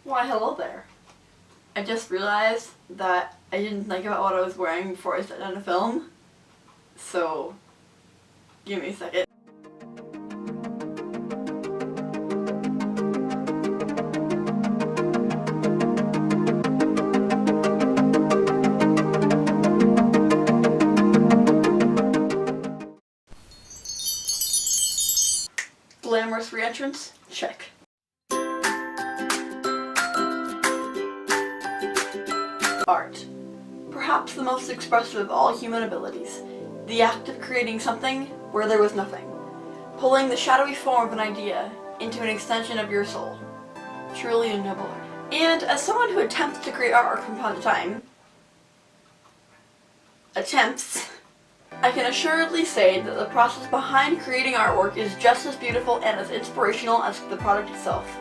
Why, hello there. I just realized that I didn't think about what I was wearing before I sat down to film. So, give me a second. Glamorous re-entrance? Check. Art. Perhaps the most expressive of all human abilities. The act of creating something where there was nothing. Pulling the shadowy form of an idea into an extension of your soul. Truly a noble art. And as someone who attempts to create artwork from time to time, I can assuredly say that the process behind creating artwork is just as beautiful and as inspirational as the product itself.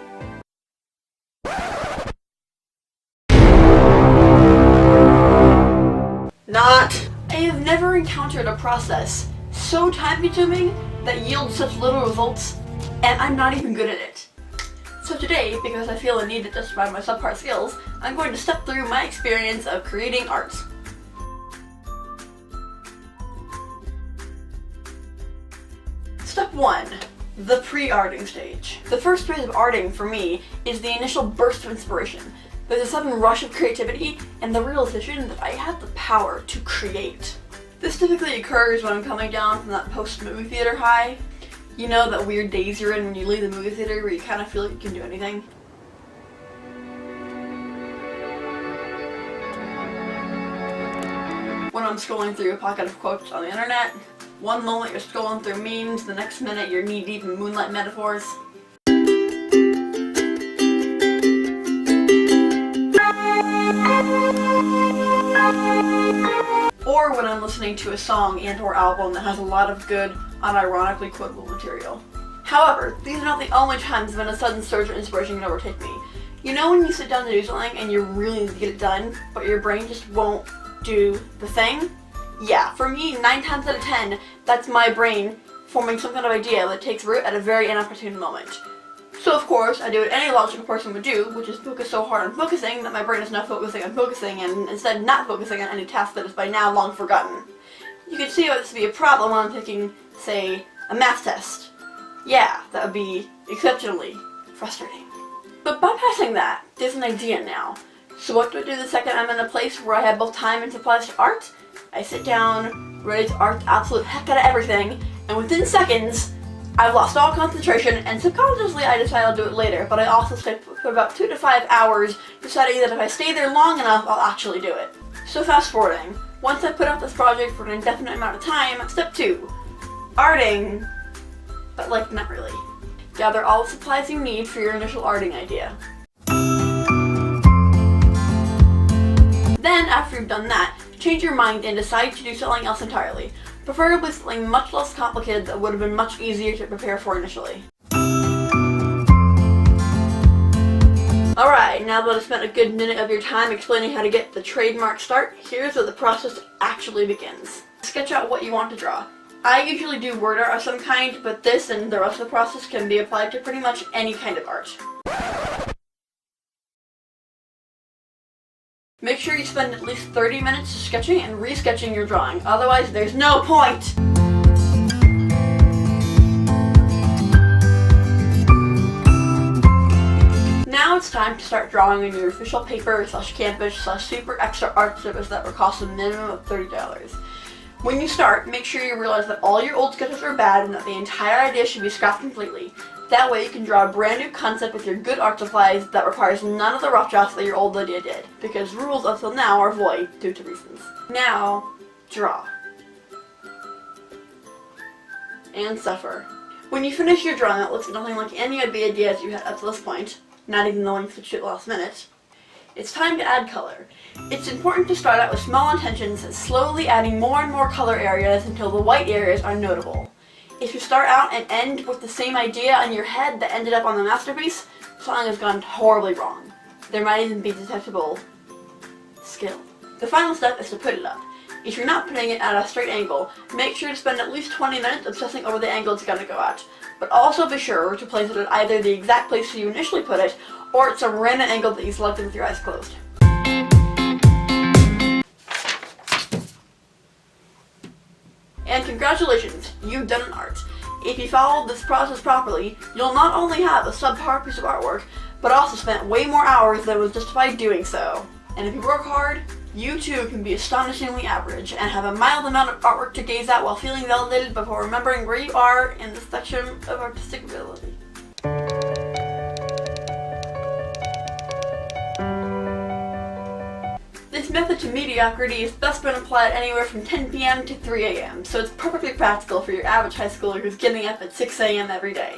I have never encountered a process so time-consuming that yields such little results, and I'm not even good at it. So today, because I feel a need to justify my subpar skills, I'm going to step through my experience of creating art. Step 1. The pre-arting stage. The first phase of arting, for me, is the initial burst of inspiration. There's a sudden rush of creativity and the realization that I have the power to create. This typically occurs when I'm coming down from that post-movie theater high. You know, that weird daze you're in when you leave the movie theater where you kind of feel like you can do anything. When I'm scrolling through a pocket of quotes on the internet, one moment you're scrolling through memes, the next minute you're knee-deep in moonlight metaphors. Or when I'm listening to a song and/or album that has a lot of good, unironically quotable material. However, these are not the only times when a sudden surge of inspiration can overtake me. You know when you sit down to do something and you really need to get it done, but your brain just won't do the thing? Yeah, for me, 9 times out of 10, that's my brain forming some kind of idea that takes root at a very inopportune moment. So of course, I do what any logical person would do, which is focus so hard on focusing that my brain is now focusing on focusing and instead not focusing on any task that is by now long forgotten. You can see how this would be a problem when I'm taking, say, a math test. Yeah, that would be exceptionally frustrating. But bypassing that, there's an idea now. So what do I do the second I'm in a place where I have both time and supplies to art? I sit down, ready to art the absolute heck out of everything, and within seconds, I've lost all concentration, and subconsciously I decide I'll do it later, but I also stay for about 2 to 5 hours, deciding that if I stay there long enough, I'll actually do it. So fast forwarding, once I put off this project for an indefinite amount of time, step 2. Arting, but like not really. Gather all the supplies you need for your initial arting idea. Then, after you've done that, change your mind and decide to do something else entirely. Preferably something much less complicated that would have been much easier to prepare for initially. Alright, now that I've spent a good minute of your time explaining how to get the trademark start, here's where the process actually begins. Sketch out what you want to draw. I usually do word art of some kind, but this and the rest of the process can be applied to pretty much any kind of art. Make sure you spend at least 30 minutes sketching and resketching your drawing, otherwise there's no point! Now it's time to start drawing on your official paper / canvas / super extra art service that will cost a minimum of $30. When you start, make sure you realize that all your old sketches are bad and that the entire idea should be scrapped completely. That way you can draw a brand new concept with your good art supplies that requires none of the rough drafts that your old idea did, because rules up till now are void due to reasons. Now, draw. And suffer. When you finish your drawing that looks nothing like any of the ideas you had up to this point, not even the one you switched it last minute, it's time to add color. It's important to start out with small intentions, slowly adding more and more color areas until the white areas are notable. If you start out and end with the same idea in your head that ended up on the masterpiece, something has gone horribly wrong. There might even be detectable skill. The final step is to put it up. If you're not putting it at a straight angle, make sure to spend at least 20 minutes obsessing over the angle it's gonna go at. but also be sure to place it at either the exact place you initially put it, or at some random angle that you selected with your eyes closed. And congratulations, you've done an art. If you followed this process properly, you'll not only have a subpar piece of artwork, but also spent way more hours than was justified doing so. And if you work hard, you too can be astonishingly average and have a mild amount of artwork to gaze at while feeling validated before remembering where you are in the spectrum of artistic ability. This method to mediocrity is best when applied anywhere from 10 p.m. to 3 a.m., so it's perfectly practical for your average high schooler who's getting up at 6 a.m. every day.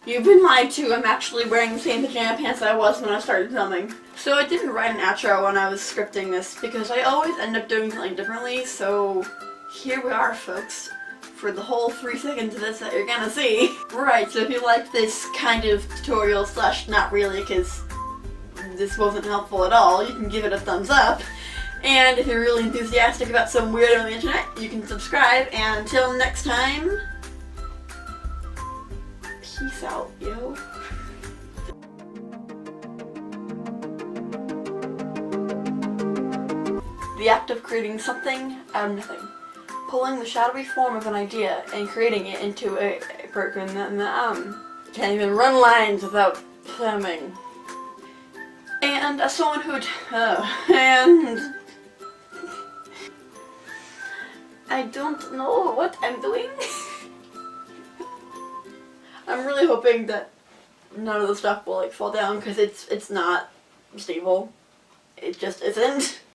You've been lied to. I'm actually wearing the same pajama pants I was when I started filming. So I didn't write an outro when I was scripting this because I always end up doing something differently, so here we are, folks, for the whole 3 seconds of this that you're gonna see. Right, so if you like this kind of tutorial / not really, because this wasn't helpful at all, you can give it a thumbs up. And if you're really enthusiastic about some weirdo on the internet, you can subscribe. And until next time, peace out, yo. The act of creating something out of nothing. Pulling the shadowy form of an idea and creating it into a program that, can't even run lines without filming. And as someone who, and I don't know what I'm doing. I'm really hoping that none of the stuff will like fall down because it's not stable. It just isn't.